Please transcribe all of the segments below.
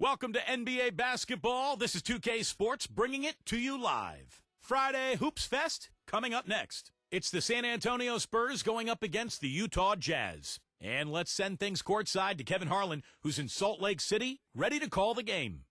Welcome to NBA basketball. This is 2K Sports bringing it to you live. Friday Hoops Fest coming up next. It's the San Antonio Spurs going up against the Utah Jazz. And let's send things courtside to Kevin Harlan, who's in Salt Lake City, ready to call the game.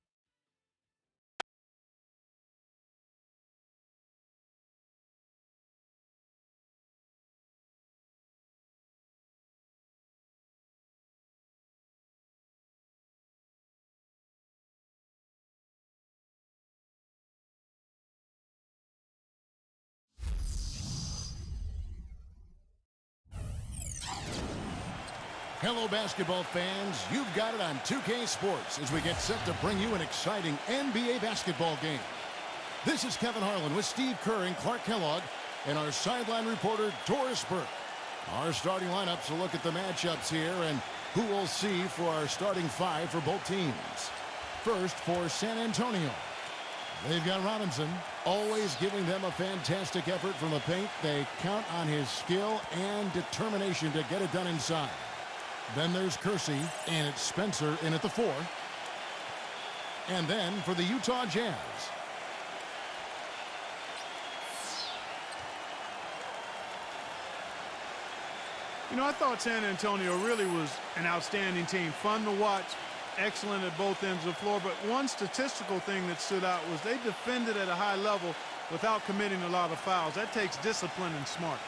Hello, basketball fans. You've got it on 2K Sports as we get set to bring you an exciting NBA basketball game. This is Kevin Harlan with Steve Kerr and Clark Kellogg and our sideline reporter, Doris Burke. Our starting lineups will look at the matchups here and who we'll see for our starting five for both teams. First, for San Antonio, they've got Robinson, always giving them a fantastic effort from the paint. They count on his skill and determination to get it done inside. Then there's Kersey, and it's Spencer in at the 4. And then for the Utah Jazz, you know, I thought San Antonio really was an outstanding team. Fun to watch, excellent at both ends of the floor. But one statistical thing that stood out was they defended at a high level without committing a lot of fouls. That takes discipline and smarts.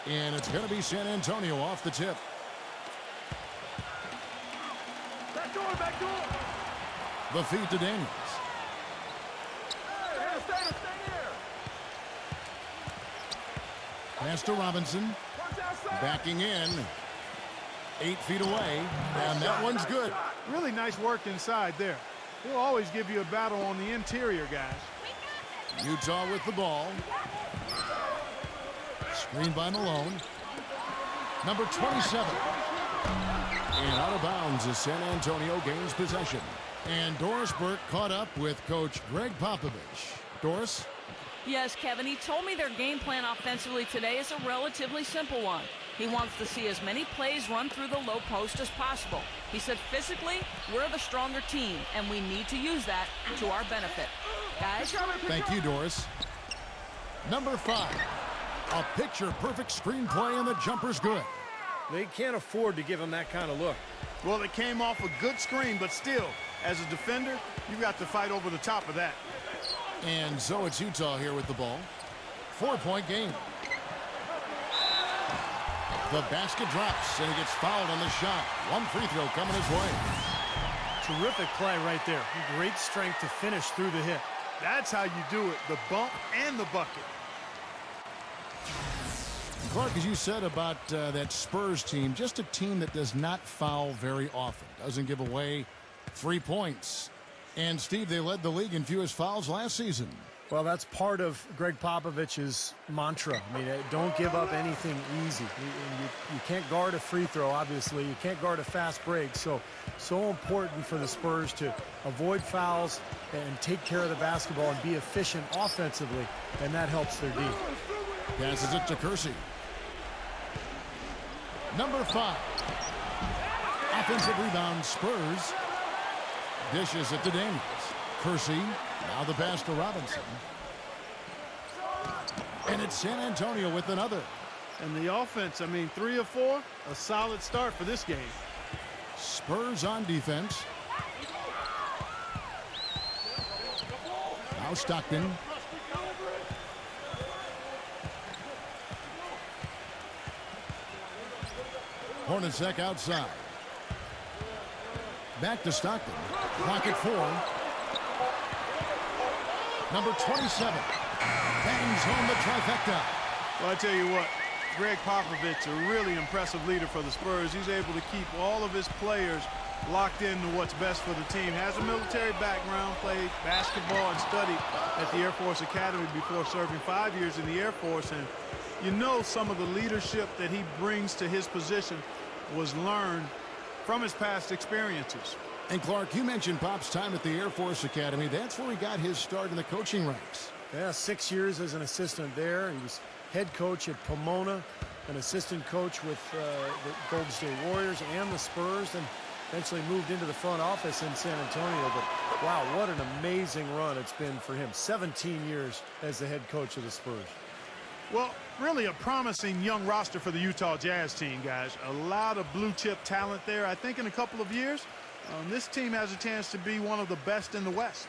and it's going to be San Antonio off the tip. Back door. The feed to Daniels. Hey, stay here. Pass to Robinson. Backing in. 8 feet away, and that one's good. Really nice work inside there. He'll always give you a battle on the interior, guys. Utah with the ball. Screen by Malone. Number 27. And out of bounds as San Antonio gains possession. And Doris Burke caught up with Coach Greg Popovich. Doris? Yes, Kevin, he told me their game plan offensively today is a relatively simple one. He wants to see as many plays run through the low post as possible. He said physically, we're the stronger team, and we need to use that to our benefit. Guys? Thank you, Doris. Number 5. A picture-perfect screenplay, and the jumper's good. They can't afford to give him that kind of look. Well, it came off a good screen, but still, as a defender, you got to fight over the top of that. And so it's Utah here with the ball. 4-point game. The basket drops, and he gets fouled on the shot. One free throw coming his way. Terrific play right there. Great strength to finish through the hit. That's how you do it, the bump and the bucket. Clark, as you said about that Spurs team, just a team that does not foul very often. Doesn't give away free points. And, Steve, they led the league in fewest fouls last season. Well, that's part of Greg Popovich's mantra. I mean, don't give up anything easy. You can't guard a free throw, obviously. You can't guard a fast break. So important for the Spurs to avoid fouls and take care of the basketball and be efficient offensively, and that helps their D. Passes it to Kersey. Number 5. Offensive rebound, Spurs. Dishes it to Daniels. Kersey. Now the pass to Robinson. And it's San Antonio with another. And the offense, I mean, 3 of 4, a solid start for this game. Spurs on defense. Now Stockton. Hornacek outside. Back to Stockton. Pocket 4. Number 27. Bangs home the trifecta. Well, I tell you what, Greg Popovich, a really impressive leader for the Spurs. He's able to keep all of his players locked into what's best for the team. Has a military background, played basketball and studied at the Air Force Academy before serving 5 years in the Air Force. And you know some of the leadership that he brings to his position was learned from his past experiences. And Clark, you mentioned Pop's time at the Air Force Academy. That's where he got his start in the coaching ranks. Yeah, 6 years as an assistant there. He was head coach at Pomona, an assistant coach with the Golden State Warriors and the Spurs, and eventually moved into the front office in San Antonio. But wow, what an amazing run it's been for him. 17 years as the head coach of the Spurs. Well, really a promising young roster for the Utah Jazz team, guys. A lot of blue chip talent there. I think in a couple of years, this team has a chance to be one of the best in the West.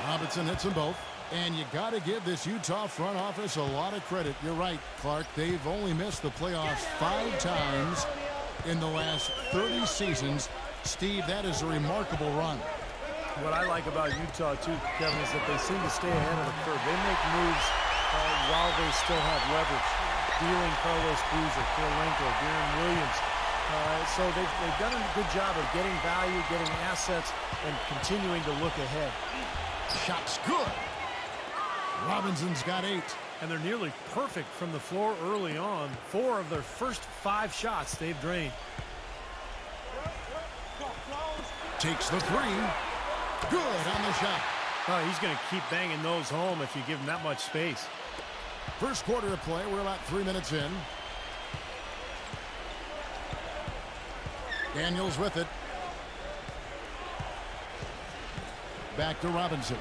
Robinson hits them both. And you got to give this Utah front office a lot of credit. You're right, Clark. They've only missed the playoffs 5 times in the last 30 seasons. Steve, that is a remarkable run. What I like about Utah, too, Kevin, is that they seem to stay ahead of the curve. They make moves while they still have leverage. Dealing Carlos Boozer, Kirilenko, Deron Williams. So they've done a good job of getting value, getting assets, and continuing to look ahead. Shot's good. Robinson's got 8. And they're nearly perfect from the floor early on. 4 of their first 5 shots they've drained. Takes the 3. Good on the shot. Oh, he's going to keep banging those home if you give him that much space. First quarter of play. We're about 3 minutes in. Daniels with it. Back to Robinson.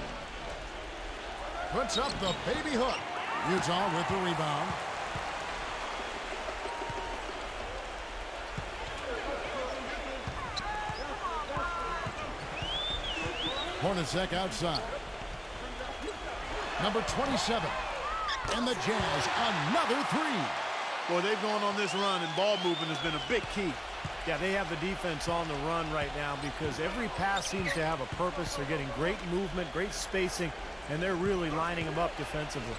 Puts up the baby hook. Utah with the rebound. Hornacek outside. Number 27. And the Jazz, another 3. Boy, they've gone on this run, and ball movement has been a big key. Yeah, they have the defense on the run right now because every pass seems to have a purpose. They're getting great movement, great spacing, and they're really lining them up defensively.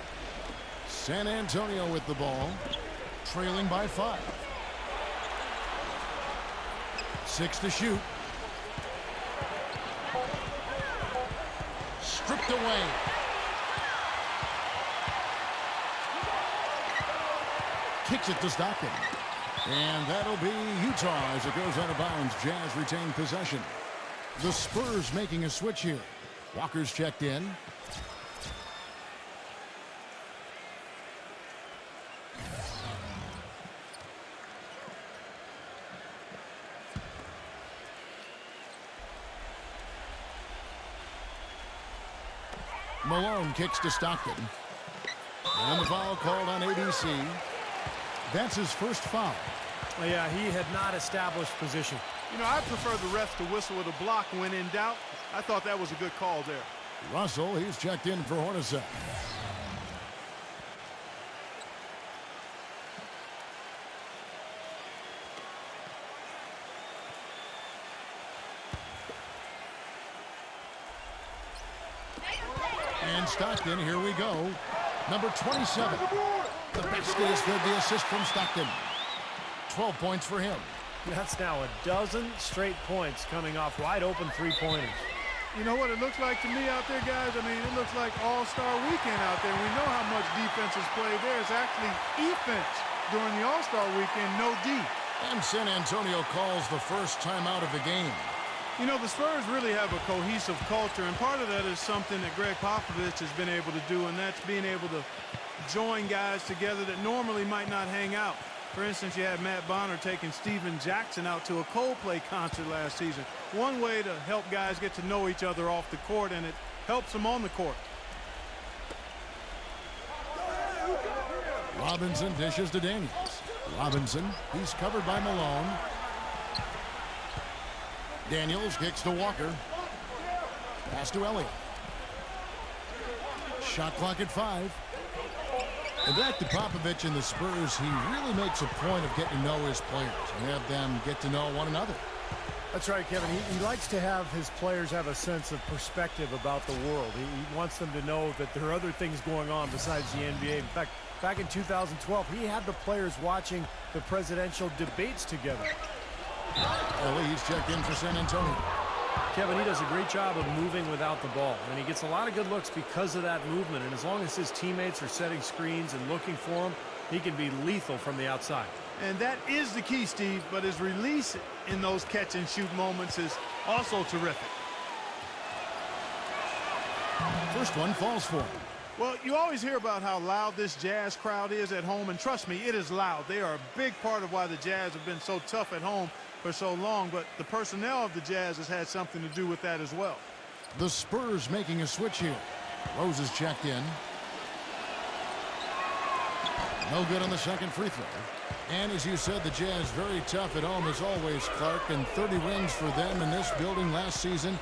San Antonio with the ball, trailing by 5. 6 to shoot. Stripped away. Kicks it to Stockton. And that'll be Utah as it goes out of bounds. Jazz retain possession. The Spurs making a switch here. Walker's checked in. Malone kicks to Stockton. And the foul called on ABC. That's his first foul. Well, yeah, he had not established position. You know, I prefer the refs to whistle with a block when in doubt. I thought that was a good call there. Russell, he's checked in for Hornacek. And Stockton, here we go. Number 27. The basket is good. The assist from Stockton. 12 points for him. That's now a dozen straight points coming off wide open three-pointers. You know what it looks like to me out there, guys? I mean, it looks like all-star weekend out there. We know how much defense is played there. It's actually defense during the all-star weekend, no D. And San Antonio calls the first timeout of the game. You know, the Spurs really have a cohesive culture, and part of that is something that Greg Popovich has been able to do, and that's being able to join guys together that normally might not hang out. For instance, you had Matt Bonner taking Steven Jackson out to a Coldplay concert last season. One way to help guys get to know each other off the court, and it helps them on the court. Robinson dishes to Daniels. Robinson, he's covered by Malone. Daniels kicks to Walker. Pass to Elliott. Shot clock at 5. And back to Popovich and the Spurs, he really makes a point of getting to know his players and have them get to know one another. That's right, Kevin. He likes to have his players have a sense of perspective about the world. He wants them to know that there are other things going on besides the NBA. In fact, back in 2012, he had the players watching the presidential debates together. He's checked in for San Antonio. Kevin, he does a great job of moving without the ball, and he gets a lot of good looks because of that movement. And as long as his teammates are setting screens and looking for him, he can be lethal from the outside. And that is the key, Steve, but his release in those catch-and-shoot moments is also terrific. First one falls for him. Well, you always hear about how loud this Jazz crowd is at home, and trust me, it is loud. They are a big part of why the Jazz have been so tough at home for so long, but the personnel of the Jazz has had something to do with that as well. The Spurs making a switch here. Rose is checked in. No good on the second free throw. And as you said, the Jazz very tough at home as always, Clark, and 30 wins for them in this building last season,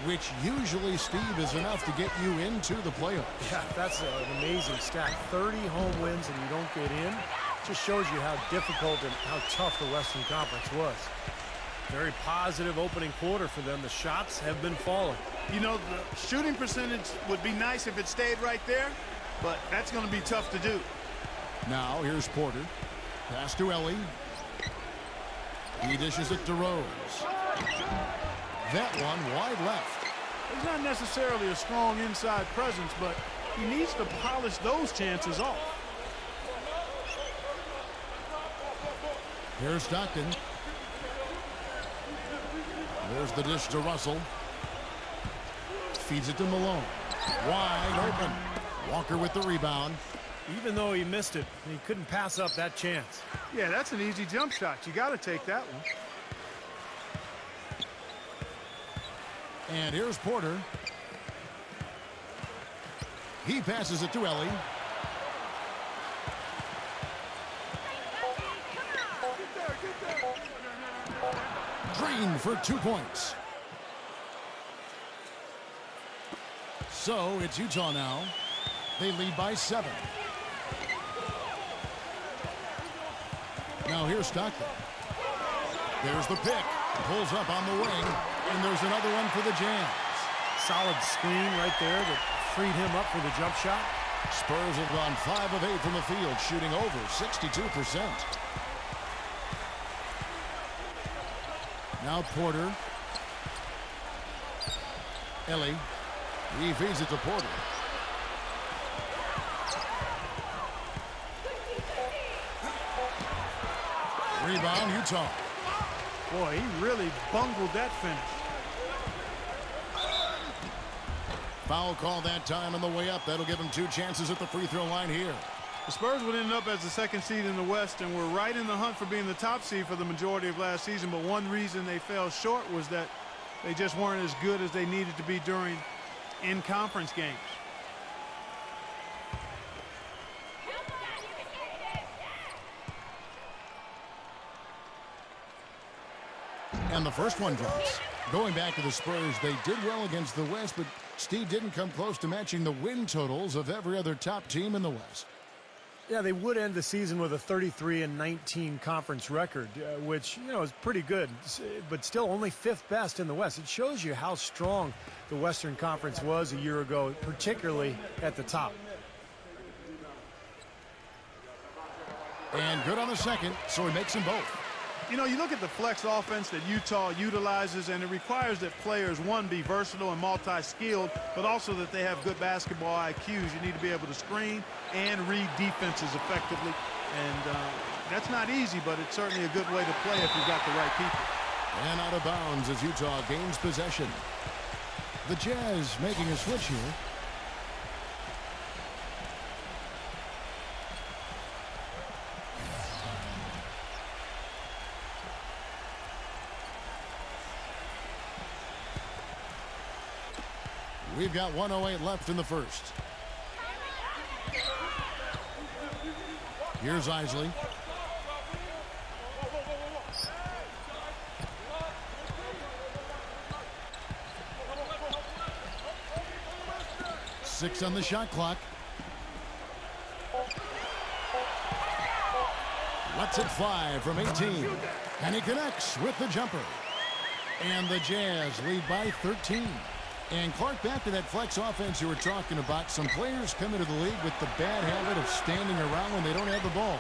which usually, Steve, is enough to get you into the playoffs. Yeah, that's an amazing stat. 30 home wins and you don't get in. Just shows you how difficult and how tough the Western Conference was. Very positive opening quarter for them. The shots have been falling. You know, the shooting percentage would be nice if it stayed right there, but that's going to be tough to do. Now, here's Porter. Pass to Ellie. He dishes it to Rose. That one wide left. He's not necessarily a strong inside presence, but he needs to polish those chances off. Here's Stockton. There's the dish to Russell. Feeds it to Malone. Wide open. Walker with the rebound. Even though he missed it, he couldn't pass up that chance. Yeah, that's an easy jump shot. You got to take that one. And here's Porter. He passes it to Ellie. Green for 2 points. So it's Utah now. They lead by 7. Now here's Stockton. There's the pick. Pulls up on the wing. And there's another one for the Jazz. Solid screen right there that freed him up for the jump shot. Spurs have gone 5 of 8 from the field, shooting over 62%. Now Porter. Ellie. He feeds it to Porter. Rebound, Utah. Boy, he really bungled that finish. Foul call that time on the way up. That'll give him 2 chances at the free throw line here. The Spurs would end up as the 2nd seed in the West and were right in the hunt for being the top seed for the majority of last season. But one reason they fell short was that they just weren't as good as they needed to be during in-conference games. And the first one drops. Going back to the Spurs, they did well against the West, but Steve didn't come close to matching the win totals of every other top team in the West. Yeah, they would end the season with a 33-19 conference record, which, you know, is pretty good, but still only 5th best in the West. It shows you how strong the Western Conference was a year ago, particularly at the top. And good on the second, so he makes them both. You know, you look at the flex offense that Utah utilizes, and it requires that players, one, be versatile and multi-skilled, but also that they have good basketball IQs. You need to be able to screen and read defenses effectively. And that's not easy, but it's certainly a good way to play if you've got the right people. And out of bounds as Utah gains possession. The Jazz making a switch here. We've got 1:08 left in the first. Here's Isley. Six on the shot clock. Lets it fly from 18. And he connects with the jumper. And the Jazz lead by 13. And Clark, back to that flex offense you were talking about. Some players come into the league with the bad habit of standing around when they don't have the ball.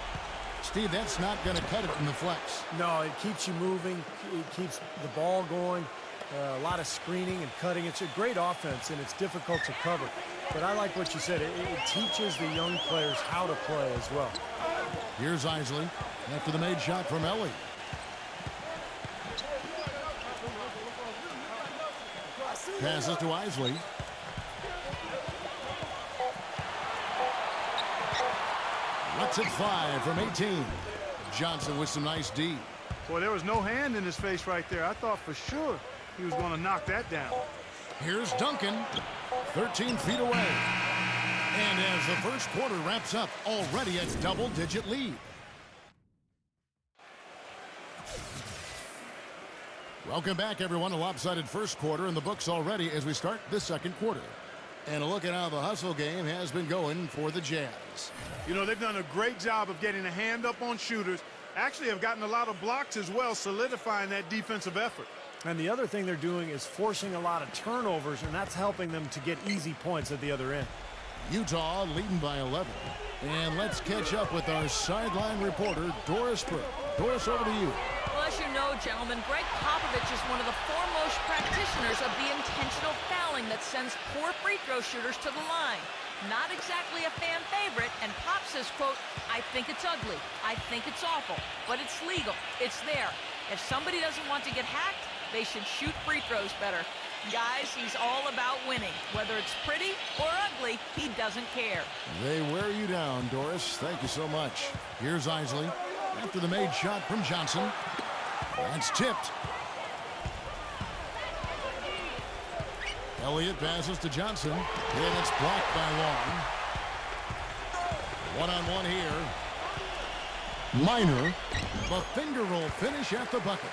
Steve, that's not going to cut it in the flex. No, it keeps you moving. It keeps the ball going. A lot of screening and cutting. It's a great offense, and it's difficult to cover. But I like what you said. It teaches the young players how to play as well. Here's Isley after the made shot from Ellie. Passes to Isley. Lets it fly from 18. Johnson with some nice D. Boy, there was no hand in his face right there. I thought for sure he was going to knock that down. Here's Duncan, 13 feet away. And as the first quarter wraps up, already a double-digit lead. Welcome back, everyone. A lopsided first quarter in the books already as we start the second quarter. And a look at how the hustle game has been going for the Jazz. You know, they've done a great job of getting a hand up on shooters. Actually have gotten a lot of blocks as well, solidifying that defensive effort. And the other thing they're doing is forcing a lot of turnovers, and that's helping them to get easy points at the other end. Utah leading by 11. And let's catch up with our sideline reporter, Doris Burke. Doris, over to you. Well, as you know, gentlemen, Greg Popovich is one of the foremost practitioners of the intentional fouling that sends poor free throw shooters to the line. Not exactly a fan favorite, and Pop says, quote, I think it's ugly, I think it's awful, but it's legal, it's there. If somebody doesn't want to get hacked, they should shoot free throws better. Guys, he's all about winning. Whether it's pretty or ugly, he doesn't care. They wear you down, Doris. Thank you so much. Here's Isley after the made shot from Johnson. That's tipped. Elliott passes to Johnson. And it's blocked by Long. One-on-one here. Minor. The finger roll finish at the bucket.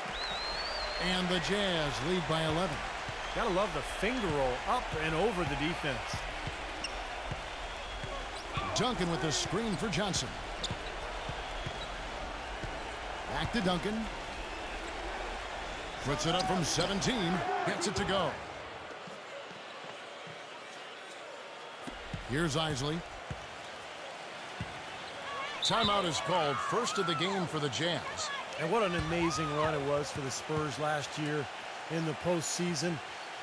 And the Jazz lead by 11. Gotta love the finger roll up and over the defense. Duncan with the screen for Johnson. Back to Duncan. Puts it up from 17. Gets it to go. Here's Isley. Timeout is called. First of the game for the Jazz. And what an amazing run it was for the Spurs last year in the postseason.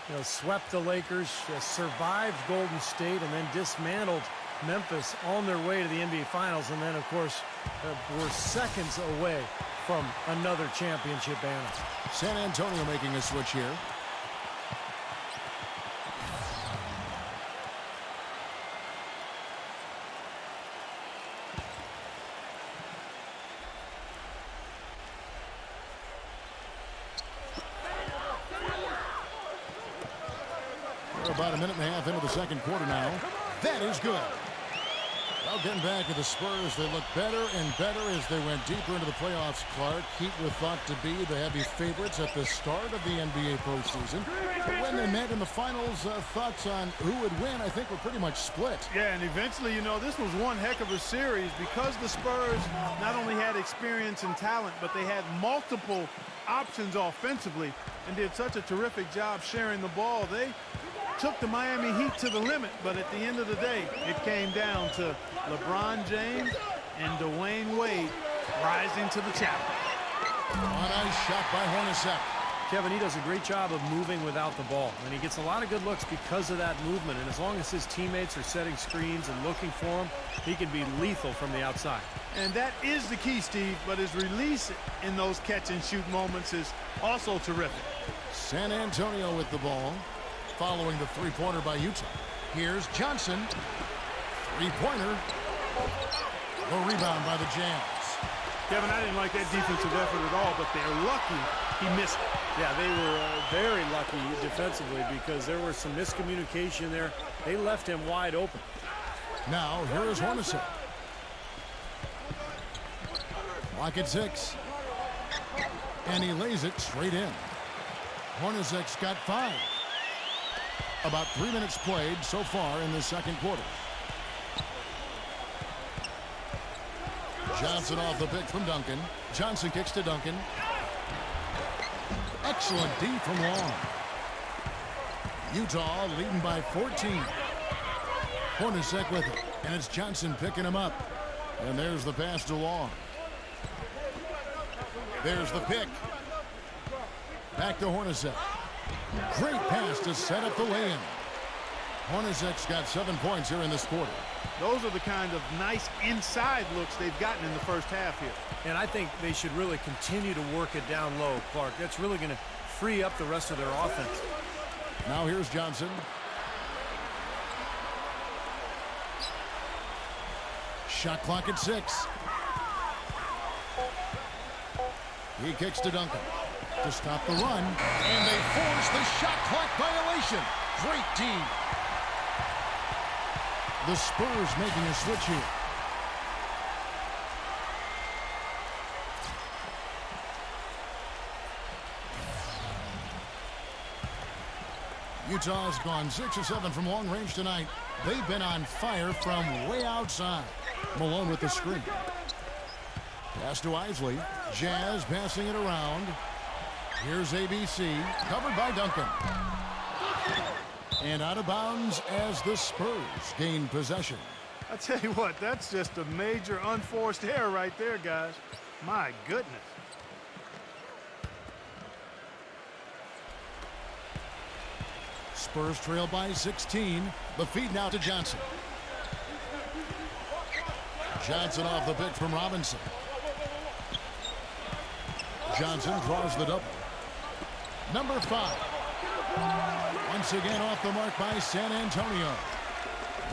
You know, swept the Lakers, survived Golden State, and then dismantled Memphis on their way to the NBA Finals. And then, of course, were seconds away from another championship banner. San Antonio making a switch here. We're about a minute and a half into the second quarter now. That is good. Well, getting back to the Spurs, they look better and better as they went deeper into the playoffs, Clark. Heat were thought to be the heavy favorites at the start of the NBA postseason. But when they met in the finals, thoughts on who would win, I think, were pretty much split. Yeah, and eventually, you know, this was one heck of a series because the Spurs not only had experience and talent, but they had multiple options offensively and did such a terrific job sharing the ball. They took the Miami Heat to the limit, but at the end of the day, it came down to LeBron James and Dwayne Wade rising to the challenge. A nice shot by Hornacek. Kevin, he does a great job of moving without the ball, and he gets a lot of good looks because of that movement. And as long as his teammates are setting screens and looking for him, he can be lethal from the outside. And that is the key, Steve, but his release in those catch-and-shoot moments is also terrific. San Antonio with the ball, following the three-pointer by Utah. Here's Johnson. Three-pointer. The rebound by the Jazz. Kevin, I didn't like that defensive effort at all, but they're lucky he missed it. Yeah, they were very lucky defensively because there was some miscommunication there. They left him wide open. Now, here is Hornacek. Clock at 6. And he lays it straight in. Hornacek's got 5. About 3 minutes played so far in the second quarter. Johnson off the pick from Duncan. Johnson kicks to Duncan. Excellent D from long. Utah leading by 14. Hornacek with it, and it's Johnson picking him up. And there's the pass to Long. There's the pick. Back to Hornacek. Great pass to set up the lay-in. Hornacek's got 7 points here in this quarter. Those are the kind of nice inside looks they've gotten in the first half here. And I think they should really continue to work it down low, Clark. That's really going to free up the rest of their offense. Now here's Johnson. Shot clock at 6. He kicks to Duncan to stop the run, and they force the shot clock violation. Great D. The Spurs making a switch here. Utah's gone 6 of 7 from long range tonight. They've been on fire from way outside. Malone with the screen. Pass to Isley. Jazz passing it around. Here's ABC, covered by Duncan. And out of bounds as the Spurs gain possession. I tell you what, that's just a major unforced error right there, guys. My goodness. Spurs trail by 16. The feed now to Johnson. Johnson off the pick from Robinson. Johnson draws the double. Number 5. Once again off the mark by San Antonio.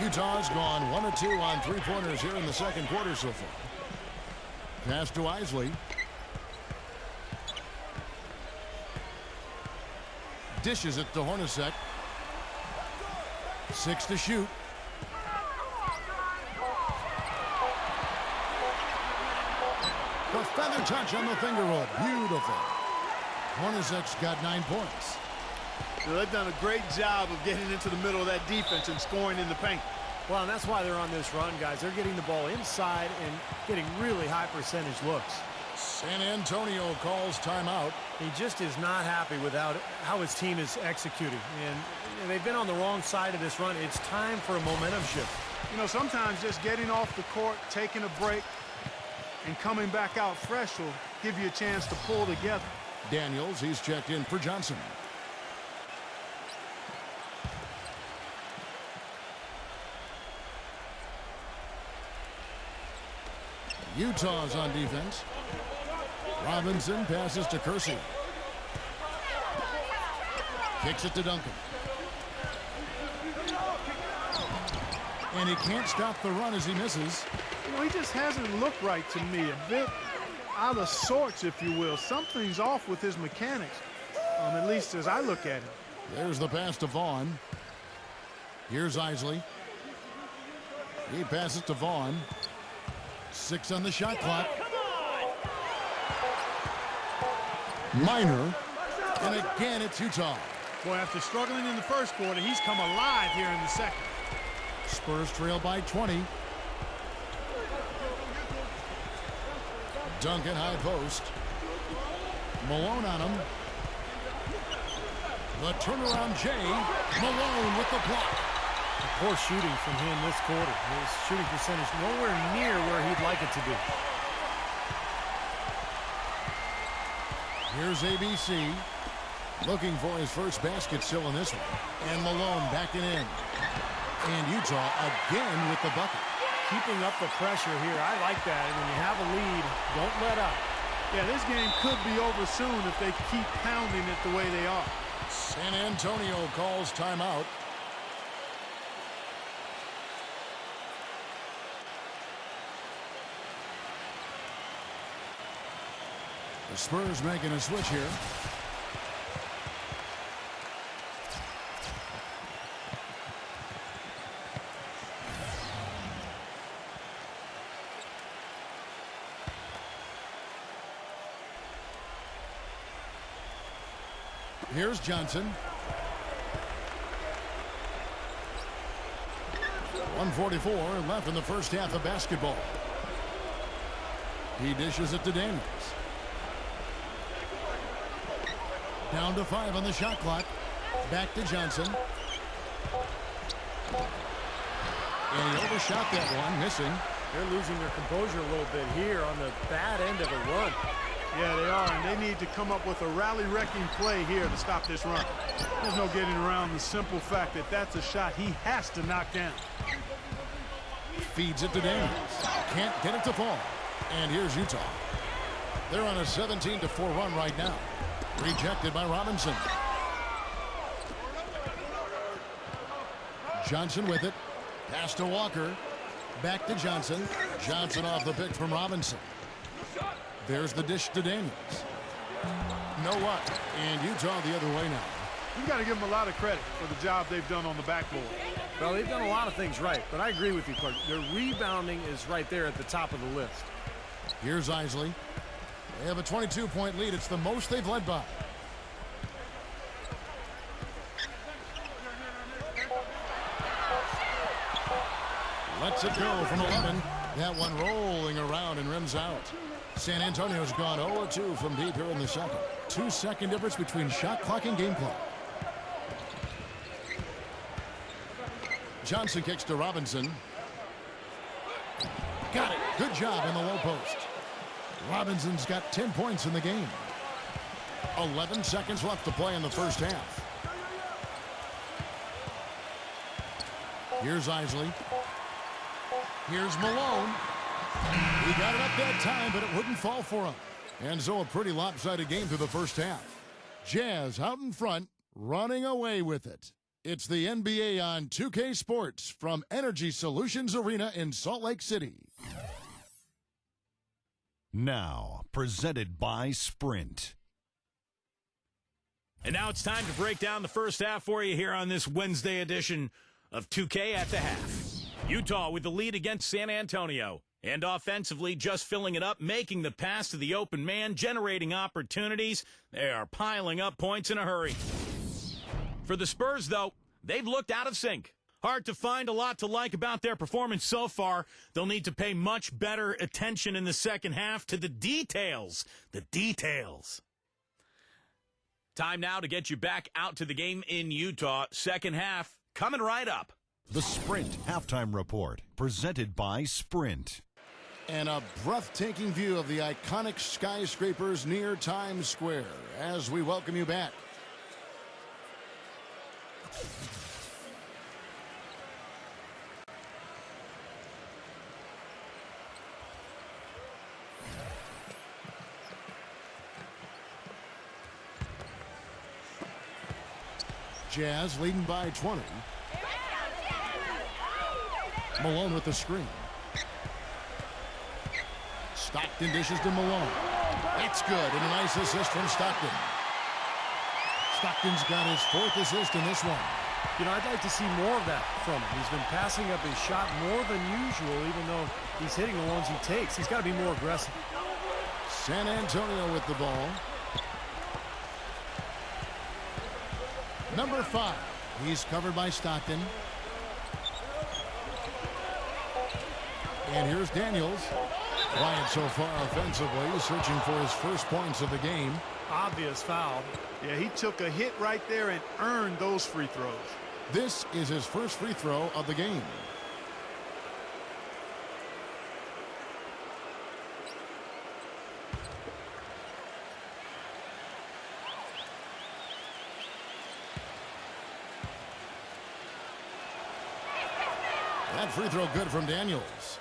Utah's gone 1 of 2 on three-pointers here in the second quarter so far. Pass to Isley. Dishes it to Hornacek. 6 to shoot. The feather touch on the finger roll. Beautiful. Hornacek's got 9 points. So they've done a great job of getting into the middle of that defense and scoring in the paint. Well, and that's why they're on this run, guys. They're getting the ball inside and getting really high percentage looks. San Antonio calls timeout. He just is not happy with how his team is executing. And they've been on the wrong side of this run. It's time for a momentum shift. You know, sometimes just getting off the court, taking a break, and coming back out fresh will give you a chance to pull together. Daniels, he's checked in for Johnson. Utah's on defense. Robinson passes to Kersey. Kicks it to Duncan. And he can't stop the run as he misses. You know, he just hasn't looked right to me. A bit out of sorts, if you will. Something's off with his mechanics, at least as I look at him. There's the pass to Vaughn. Here's Isley. He passes to Vaughn. 6 on the shot clock. Minor. And again, it's Utah. Boy, after struggling in the first quarter, he's come alive here in the second. Spurs trail by 20. Duncan high post. Malone on him. The turnaround Jay. Malone with the block. Poor shooting from him this quarter. His shooting percentage nowhere near where he'd like it to be. Here's ABC. Looking for his first basket still in this one. And Malone backing in. And Utah again with the bucket. Keeping up the pressure here. I like that. And when you have a lead, don't let up. Yeah, this game could be over soon if they keep pounding it the way they are. San Antonio calls timeout. The Spurs making a switch here. Here's Johnson. 1:44 left in the first half of basketball. He dishes it to Daniels. Down to 5 on the shot clock. Back to Johnson. And he overshot that one, missing. They're losing their composure a little bit here on the bad end of a run. Yeah, they are, and they need to come up with a rally-wrecking play here to stop this run. There's no getting around the simple fact that that's a shot he has to knock down. Feeds it to Daniels. Can't get it to fall. And here's Utah. They're on a 17-4 run right now. Rejected by Robinson. Johnson with it. Pass to Walker. Back to Johnson. Johnson off the pick from Robinson. There's the dish to Daniels. No what? And Utah the other way now. You've got to give them a lot of credit for the job they've done on the backboard. Well, they've done a lot of things right, but I agree with you, Clark. Their rebounding is right there at the top of the list. Here's Isley. They have a 22-point lead. It's the most they've led by. Lets it go from 11. That one rolling around and rims out. San Antonio's gone 0-2 from deep here in the second. 2-second difference between shot clock and game clock. Johnson kicks to Robinson. Got it. Good job in the low post. Robinson's got 10 points in the game. 11 seconds left to play in the first half. Here's Isley. Here's Malone. He got it up that time, but it wouldn't fall for him. And so a pretty lopsided game through the first half. Jazz out in front, running away with it. It's the NBA on 2K Sports from Energy Solutions Arena in Salt Lake City. Now, presented by Sprint. And now it's time to break down the first half for you here on this Wednesday edition of 2K at the half. Utah with the lead against San Antonio. And offensively, just filling it up, making the pass to the open man, generating opportunities. They are piling up points in a hurry. For the Spurs, though, they've looked out of sync. Hard to find a lot to like about their performance so far. They'll need to pay much better attention in the second half to the details. The details. Time now to get you back out to the game in Utah. Second half coming right up. The Sprint Halftime Report, presented by Sprint. And a breathtaking view of the iconic skyscrapers near Times Square as we welcome you back. Jazz leading by 20. Malone with the screen. Stockton dishes to Malone. That's good, and a nice assist from Stockton. Stockton's got his 4th assist in this one. You know, I'd like to see more of that from him. He's been passing up his shot more than usual, even though he's hitting the ones he takes. He's got to be more aggressive. San Antonio with the ball. Number 5. He's covered by Stockton. And here's Daniels. Quiet so far offensively, searching for his first points of the game. Obvious foul. Yeah, he took a hit right there and earned those free throws. This is his first free throw of the game. That free throw good from Daniels.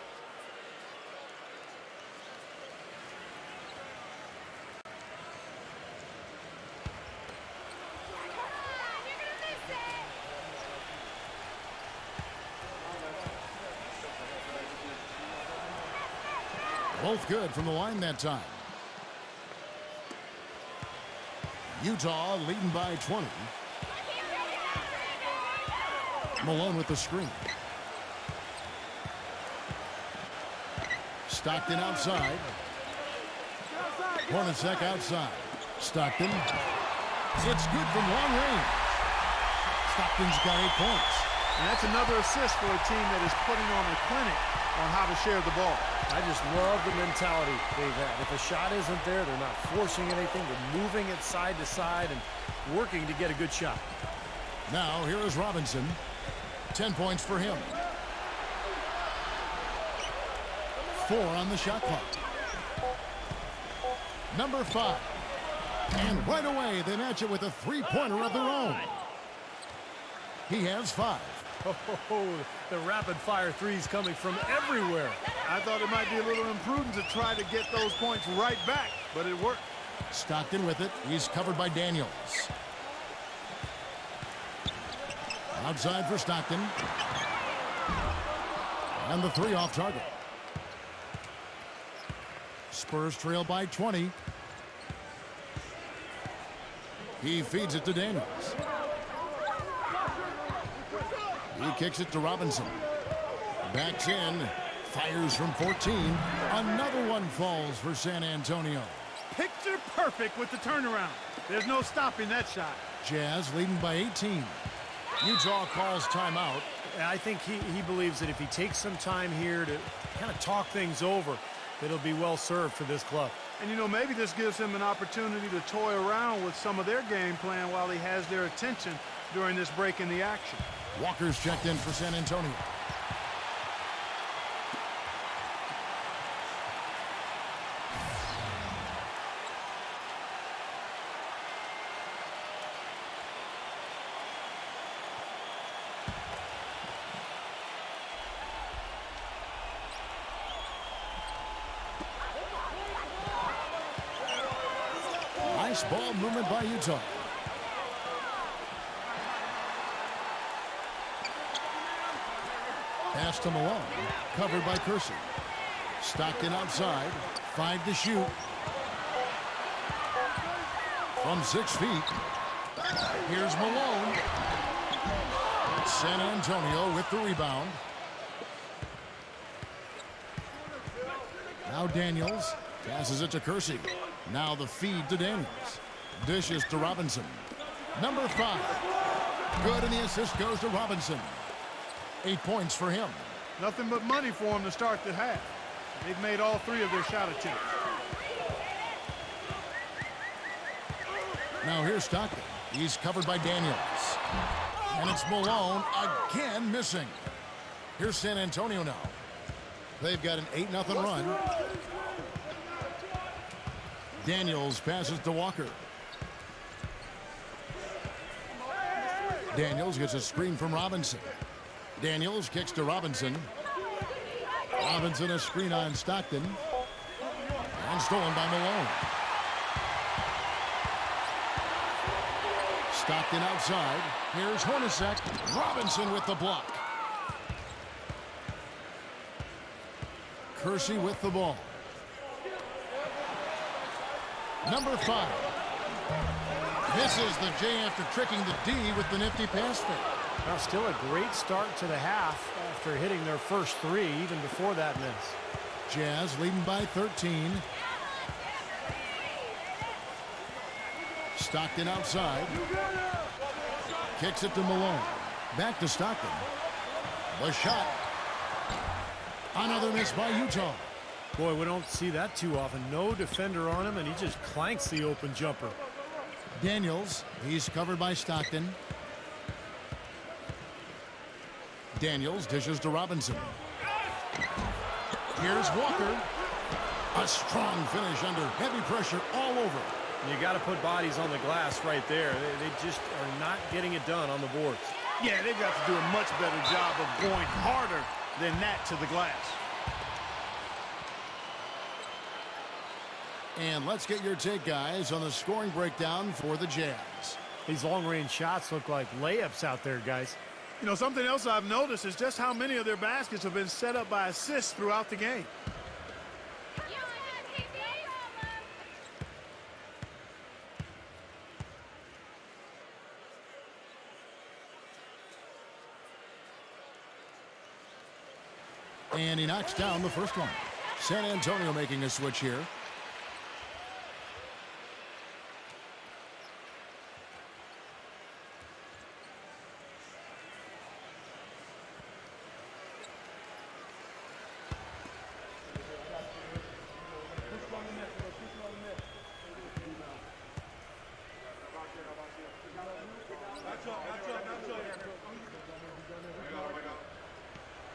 Both good from the line that time. Utah leading by 20. Malone with the screen. Stockton outside. Hornacek outside. Stockton. It's good from long range. Stockton's got 8 points. And that's another assist for a team that is putting on a clinic on how to share the ball. I just love the mentality they've had. If a shot isn't there, they're not forcing anything. They're moving it side to side and working to get a good shot. Now, here is Robinson. 10 points for him. 4 on the shot clock. Number 5. And right away, they match it with a three-pointer of their own. He has 5. Oh, the rapid-fire threes coming from everywhere. I thought it might be a little imprudent to try to get those points right back, but it worked. Stockton with it. He's covered by Daniels. Outside for Stockton. And the 3 off target. Spurs trail by 20. He feeds it to Daniels. He kicks it to Robinson. Backs in. Fires from 14. Another one falls for San Antonio. Picture perfect with the turnaround. There's no stopping that shot. Jazz leading by 18. Utah calls timeout. I think he believes that if he takes some time here to kind of talk things over, that it'll be well served for this club. And, you know, maybe this gives him an opportunity to toy around with some of their game plan while he has their attention during this break in the action. Walker's checked in for San Antonio. Nice ball movement by Utah. Pass to Malone. Covered by Kersey. Stockton outside. 5 to shoot. From 6 feet. Here's Malone. San Antonio with the rebound. Now Daniels. Passes it to Kersey. Now the feed to Daniels. Dishes to Robinson. Number 5. Good, and the assist goes to Robinson. 8 points for him. Nothing but money for him to start the half. They've made all 3 of their shot attempts. Now here's Stockton. He's covered by Daniels. And it's Malone again missing. Here's San Antonio now. They've got an 8-0 run. Daniels passes to Walker. Daniels gets a screen from Robinson. Daniels kicks to Robinson. Robinson a screen on Stockton. And stolen by Malone. Stockton outside. Here's Hornacek. Robinson with the block. Kersey with the ball. Number 5. Misses the J after tricking the D with the nifty pass fake. Now still a great start to the half after hitting their first 3 even before that miss. Jazz leading by 13. Stockton outside. Kicks it to Malone. Back to Stockton. The shot. Another miss by Utah. Boy, we don't see that too often. No defender on him, and he just clanks the open jumper. Daniels, he's covered by Stockton. Daniels dishes to Robinson. Here's Walker. A strong finish under heavy pressure all over. You got to put bodies on the glass right there. They just are not getting it done on the boards. Yeah, they've got to do a much better job of going harder than that to the glass. And let's get your take, guys, on the scoring breakdown for the Jazz. These long-range shots look like layups out there, guys. You know, something else I've noticed is just how many of their baskets have been set up by assists throughout the game. And he knocks down the first one. San Antonio making a switch here.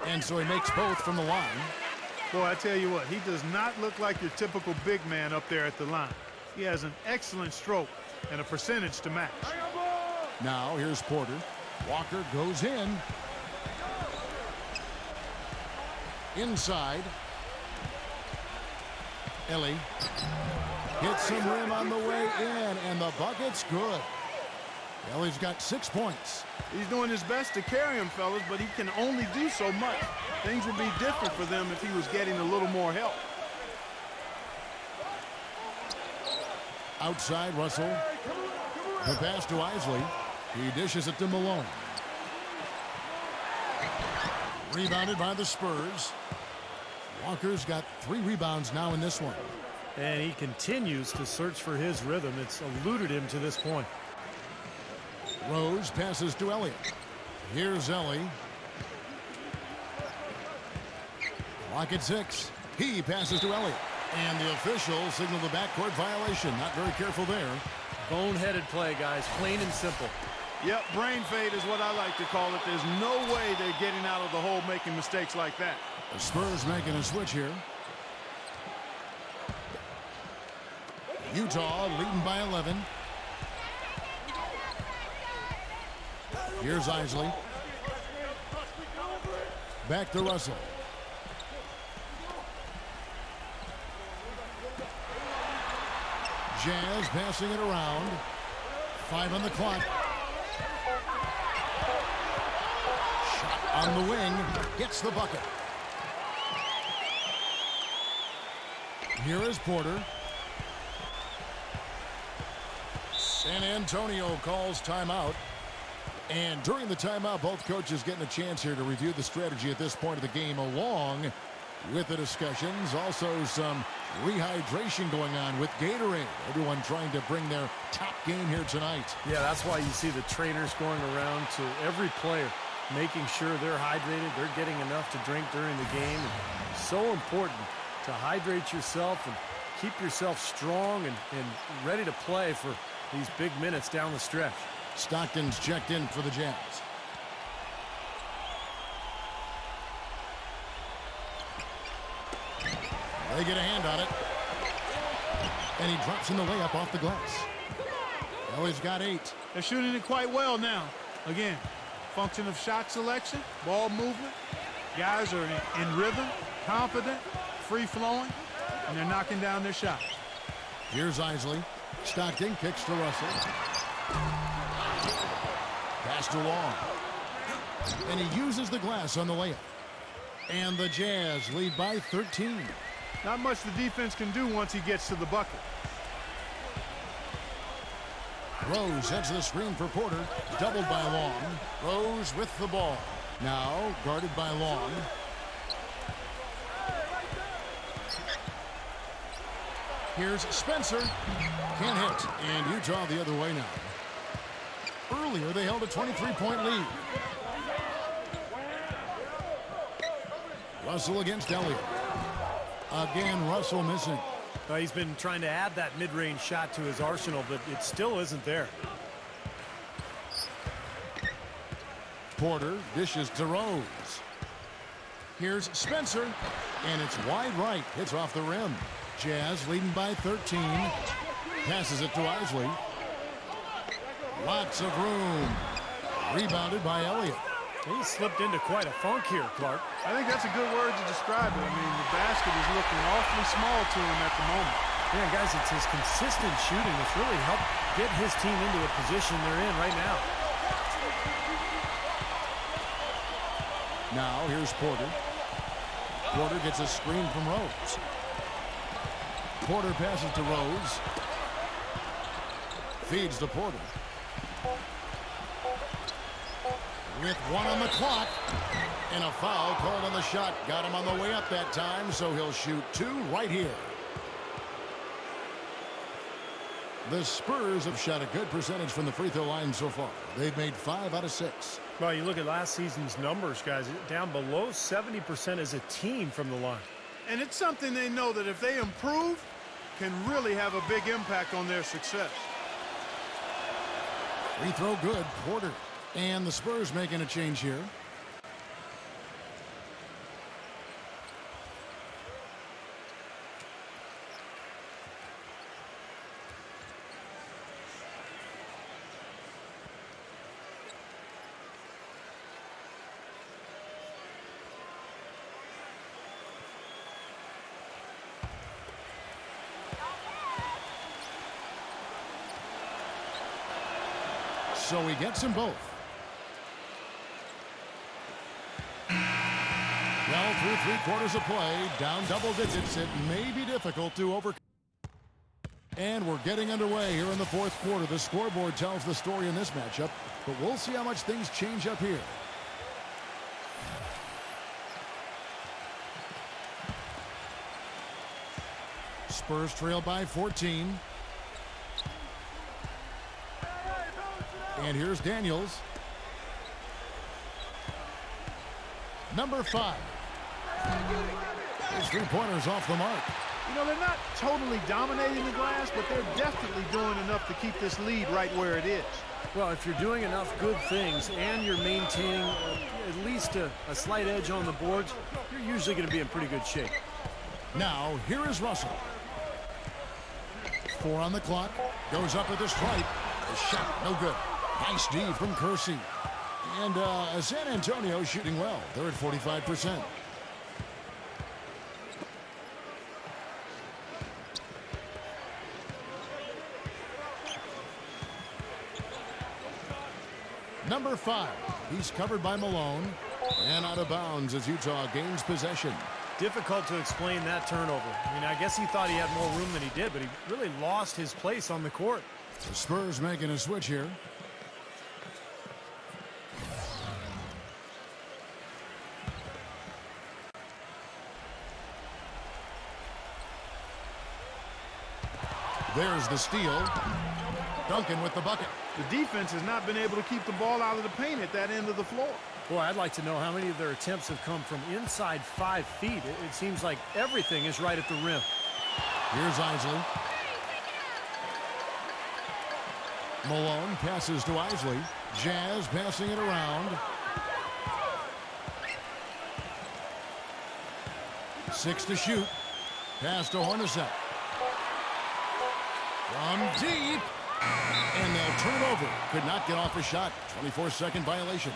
And so he makes both from the line. Boy, I tell you what, he does not look like your typical big man up there at the line. He has an excellent stroke and a percentage to match. Now here's Porter. Walker goes in. Inside. Ellie hits some rim on the way in, and the bucket's good. Ellie's got 6 points. He's doing his best to carry him, fellas, but he can only do so much. Things would be different for them if he was getting a little more help. Outside, Russell. The pass to Isley. He dishes it to Malone. Rebounded by the Spurs. Walker's got 3 rebounds now in this one. And he continues to search for his rhythm. It's eluded him to this point. Rose passes to Elliott. Here's Ellie. Clock at 6. He passes to Elliott. And the official signaled the backcourt violation. Not very careful there. Boneheaded play, guys. Plain and simple. Yep, brain fade is what I like to call it. There's no way they're getting out of the hole making mistakes like that. The Spurs making a switch here. Utah leading by 11. Here's Isley. Back to Russell. Jazz passing it around. 5 on the clock. Shot on the wing. Gets the bucket. Here is Porter. San Antonio calls timeout. And during the timeout, both coaches getting a chance here to review the strategy at this point of the game, along with the discussions. Also some rehydration going on with Gatorade. Everyone trying to bring their top game here tonight. Yeah, that's why you see the trainers going around to every player, making sure they're hydrated, they're getting enough to drink during the game. And so important to hydrate yourself and keep yourself strong and ready to play for these big minutes down the stretch. Stockton's checked in for the Jazz. They get a hand on it. And he drops in the layup off the glass. Well, he's got 8. They're shooting it quite well now. Again, function of shot selection, ball movement. Guys are in rhythm, confident, free-flowing, and they're knocking down their shots. Here's Isley. Stockton kicks to Russell. Pass to Long. And he uses the glass on the layup. And the Jazz lead by 13. Not much the defense can do once he gets to the bucket. Rose heads the screen for Porter. Doubled by Long. Rose with the ball. Now guarded by Long. Here's Spencer. Can't hit. And Utah the other way now. Earlier, they held a 23-point lead. Russell against Elliott. Again, Russell missing. He's been trying to add that mid-range shot to his arsenal, but it still isn't there. Porter dishes to Rose. Here's Spencer, and it's wide right. Hits off the rim. Jazz leading by 13. Passes it to Isley. Lots of room. Rebounded by Elliott. He slipped into quite a funk here, Clark. I think that's a good word to describe it. I mean, the basket is looking awfully small to him at the moment. Yeah, guys, it's his consistent shooting that's really helped get his team into the position they're in right now. Now, here's Porter. Porter gets a screen from Rose. Porter passes to Rose. Feeds to Porter. With 1 on the clock. And a foul called on the shot. Got him on the way up that time, so he'll shoot 2 right here. The Spurs have shot a good percentage from the free throw line so far. They've made 5 out of 6. Well, you look at last season's numbers, guys, down below 70% as a team from the line. And it's something they know that if they improve, can really have a big impact on their success. Free throw good. Porter. And the Spurs making a change here. So he gets them both. Well, through 3/4 of play, down double digits, it may be difficult to overcome. And we're getting underway here in the 4th quarter. The scoreboard tells the story in this matchup, but we'll see how much things change up here. Spurs trail by 14. And here's Daniels. Number 5. His three-pointers off the mark. You know, they're not totally dominating the glass, but they're definitely doing enough to keep this lead right where it is. Well, if you're doing enough good things and you're maintaining at least a slight edge on the boards, you're usually going to be in pretty good shape. Now, here is Russell. 4 on the clock. Goes up with a strike. The shot, no good. Nice D from Kersey. And San Antonio shooting well. They're at 45%. Number 5. He's covered by Malone. And out of bounds as Utah gains possession. Difficult to explain that turnover. I mean, I guess he thought he had more room than he did, but he really lost his place on the court. The Spurs making a switch here. There's the steal. Duncan with the bucket. The defense has not been able to keep the ball out of the paint at that end of the floor. Boy, I'd like to know how many of their attempts have come from inside 5 feet. It seems like everything is right at the rim. Here's Isley. Malone passes to Isley. Jazz passing it around. 6 to shoot. Pass to Hornacek. From deep. And they'll turn it over. Could not get off a shot. 24-second violation.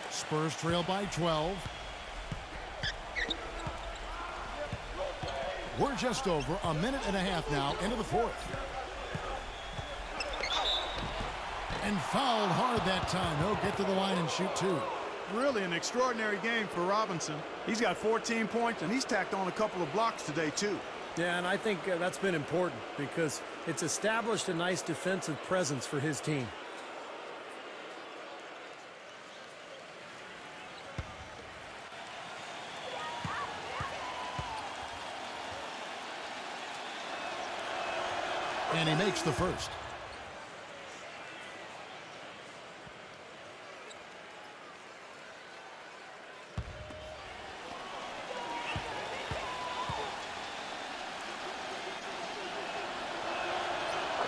Spurs trail by 12. We're just over a minute and a half now into the 4th. And fouled hard that time. He'll get to the line and shoot 2. Really an extraordinary game for Robinson. He's got 14 points, and he's tacked on a couple of blocks today, too. Yeah, and I think that's been important because it's established a nice defensive presence for his team. And he makes the first.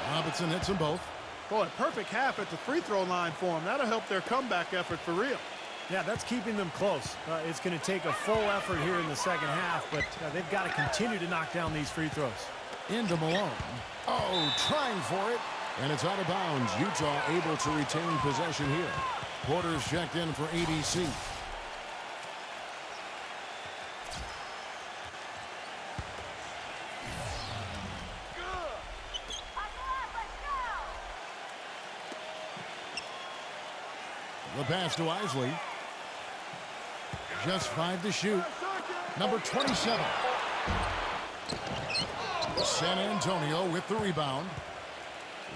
Robinson hits them both. Boy, a perfect half at the free throw line for him. That'll help their comeback effort for real. Yeah, that's keeping them close. It's going to take a full effort here in the second half, but they've got to continue to knock down these free throws. Into Malone. Oh, trying for it. And it's out of bounds. Utah able to retain possession here. Porter's checked in for ADC. The pass to Isley. Just 5 to shoot. Number 27. San Antonio with the rebound.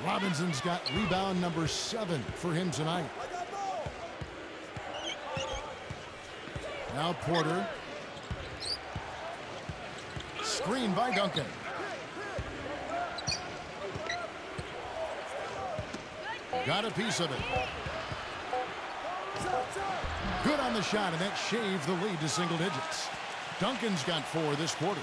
Robinson's got rebound number 7 for him tonight. Now Porter. Screen by Duncan. Got a piece of it. Good on the shot, and that shaved the lead to single digits. Duncan's got 4 this quarter.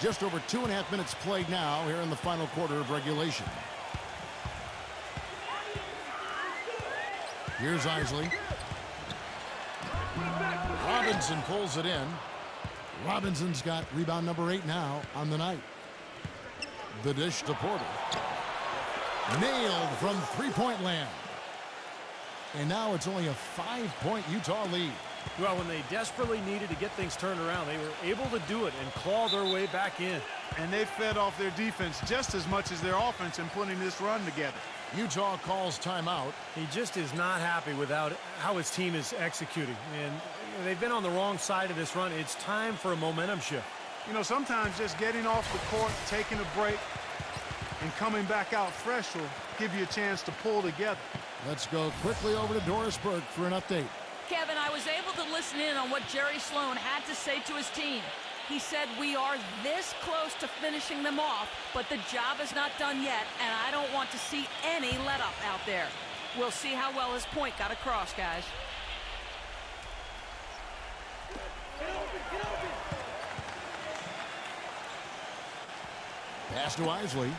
Just over 2.5 minutes played now here in the final quarter of regulation. Here's Isley. Robinson pulls it in. Robinson's got rebound number 8 now on the night. The dish to Porter. Nailed from three-point land. And now it's only a 5-point Utah lead. Well, when they desperately needed to get things turned around, they were able to do it and claw their way back in. And they fed off their defense just as much as their offense in putting this run together. Utah calls timeout. He just is not happy with how his team is executing. And they've been on the wrong side of this run. It's time for a momentum shift. You know, sometimes just getting off the court, taking a break, and coming back out fresh will give you a chance to pull together. Let's go quickly over to Doris Burke for an update. Kevin, I was able to listen in on what Jerry Sloan had to say to his team. He said, we are this close to finishing them off, but the job is not done yet, and I don't want to see any let-up out there. We'll see how well his point got across, guys. Pass to Isley.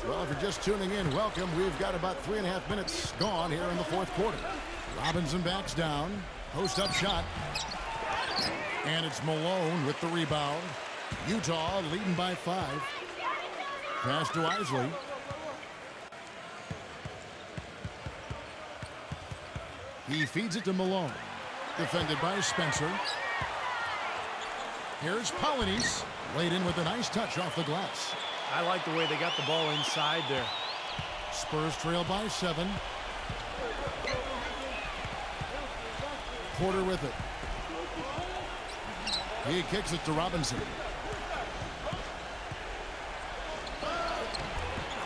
Well, if you're just tuning in, welcome. We've got about 3.5 minutes gone here in the fourth quarter. Robinson backs down. Post-up shot. And it's Malone with the rebound. Utah leading by 5. Pass to Isley. He feeds it to Malone. Defended by Spencer. Here's Polynice. Laid in with a nice touch off the glass. I like the way they got the ball inside there. Spurs trail by 7. Porter with it. He kicks it to Robinson.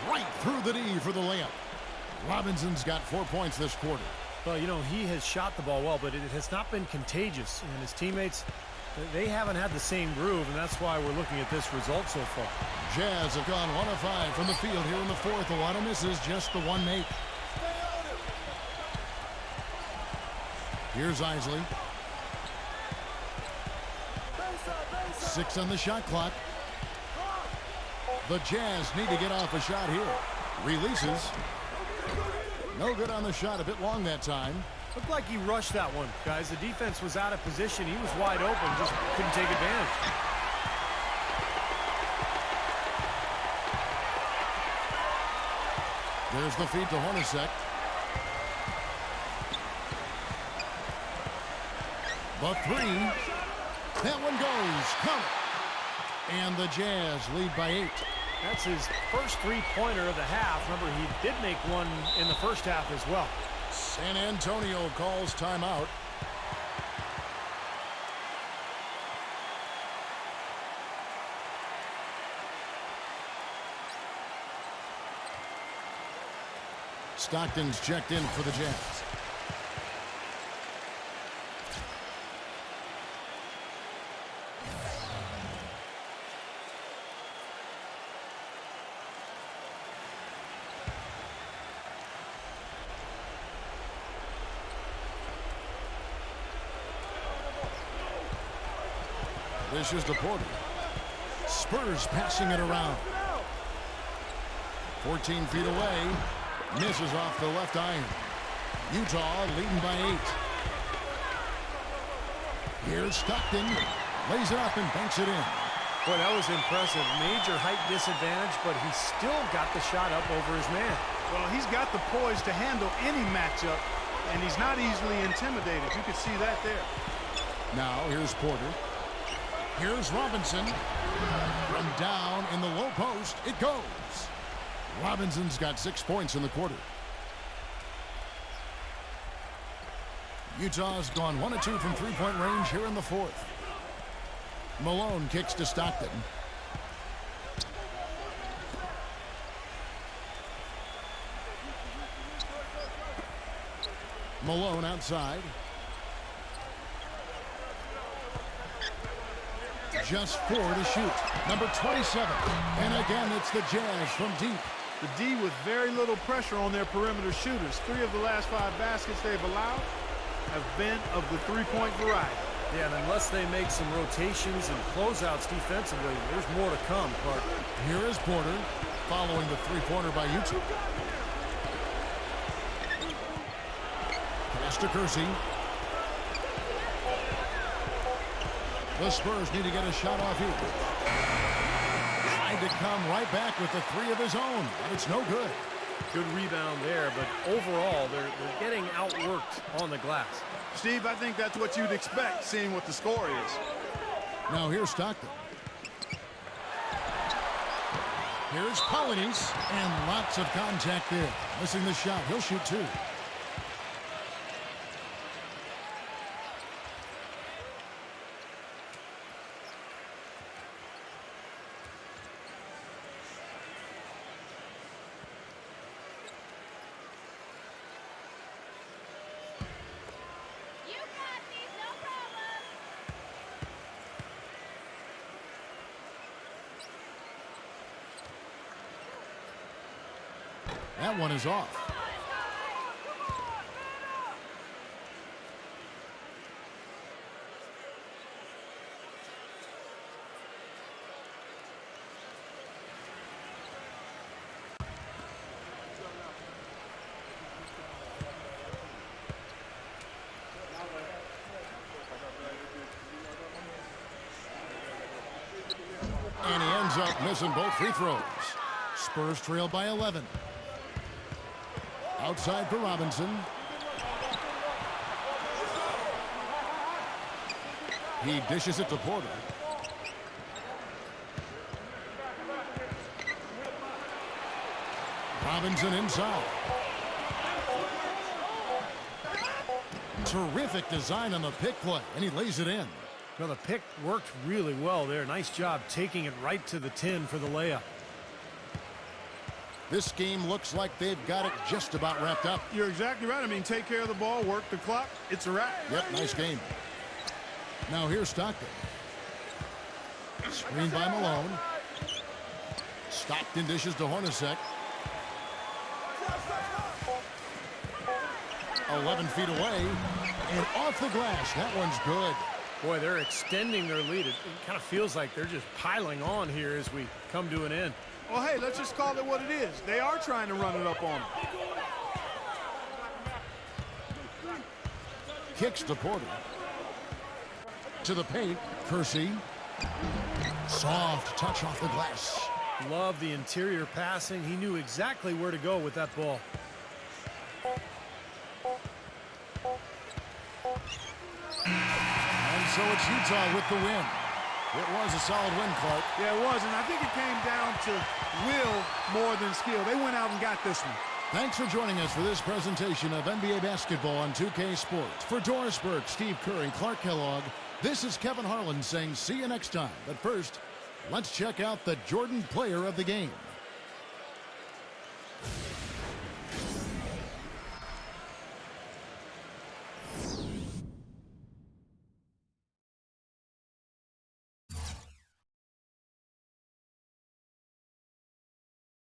Right through the knee for the layup. Robinson's got 4 points this quarter. Well, you know, he has shot the ball well, but it has not been contagious. And his teammates, they haven't had the same groove, and that's why we're looking at this result so far. Jazz have gone 1 of 5 from the field here in the fourth. A lot of misses, just the one make. Here's Isley. 6 on the shot clock. The Jazz need to get off a shot here. Releases. No good on the shot, a bit long that time. Looked like he rushed that one, guys. The defense was out of position. He was wide open, just couldn't take advantage. There's the feed to Hornacek. The 3. That one goes. Count. And the Jazz lead by 8. That's his first three-pointer of the half. Remember, he did make one in the first half as well. San Antonio calls timeout. Stockton's checked in for the Jazz. This is the Porter. Spurs passing it around. 14 feet away. Misses off the left iron. Utah leading by 8. Here's Stockton. Lays it up and banks it in. Boy, that was impressive. Major height disadvantage, but he still got the shot up over his man. Well, he's got the poise to handle any matchup, and he's not easily intimidated. You can see that there. Now here's Porter. Here's Robinson. From down in the low post, it goes. Robinson's got 6 points in the quarter. Utah's gone 1 of 2 from three-point range here in the fourth. Malone kicks to Stockton. Malone outside. just 4 to shoot. Number 27. And again, it's the Jazz from deep. The D with very little pressure on their perimeter shooters. 3 of the last 5 baskets they've allowed have been of the three-point variety. Yeah, and unless they make some rotations and closeouts defensively, there's more to come, Clark. Here is Porter, following the three-pointer by YouTube. Pass to Kersey. The Spurs need to get a shot off here. Tried to come right back with the 3 of his own, but it's no good. Good rebound there, but overall, they're getting outworked on the glass. Steve, I think that's what you'd expect, seeing what the score is. Now here's Stockton. Here's Polynice, and lots of contact there. Missing the shot. He'll shoot 2. That one is off. And he ends up missing both free throws. Spurs trail by 11. Outside for Robinson. He dishes it to Porter. Robinson inside. Terrific design on the pick play, and he lays it in. Well, the pick worked really well there. Nice job taking it right to the 10 for the layup. This game looks like they've got it just about wrapped up. You're exactly right. I mean, take care of the ball, work the clock. It's a wrap. Yep, nice game. Now here's Stockton. Screen by Malone. Stockton dishes to Hornacek. 11 feet away. And off the glass. That one's good. Boy, they're extending their lead. It kind of feels like they're just piling on here as we come to an end. Well, hey, let's just call it what it is. They are trying to run it up on them. Kicks to Porter. To the paint. Kersey. Soft touch off the glass. Love the interior passing. He knew exactly where to go with that ball. And so it's Utah with the win. It was a solid win, Clark. Yeah, it was, and I think it came down to will more than skill. They went out and got this one. Thanks for joining us for this presentation of NBA basketball on 2K Sports. For Doris Burke, Steve Kerr, and Clark Kellogg, this is Kevin Harlan saying see you next time. But first, let's check out the Jordan player of the game.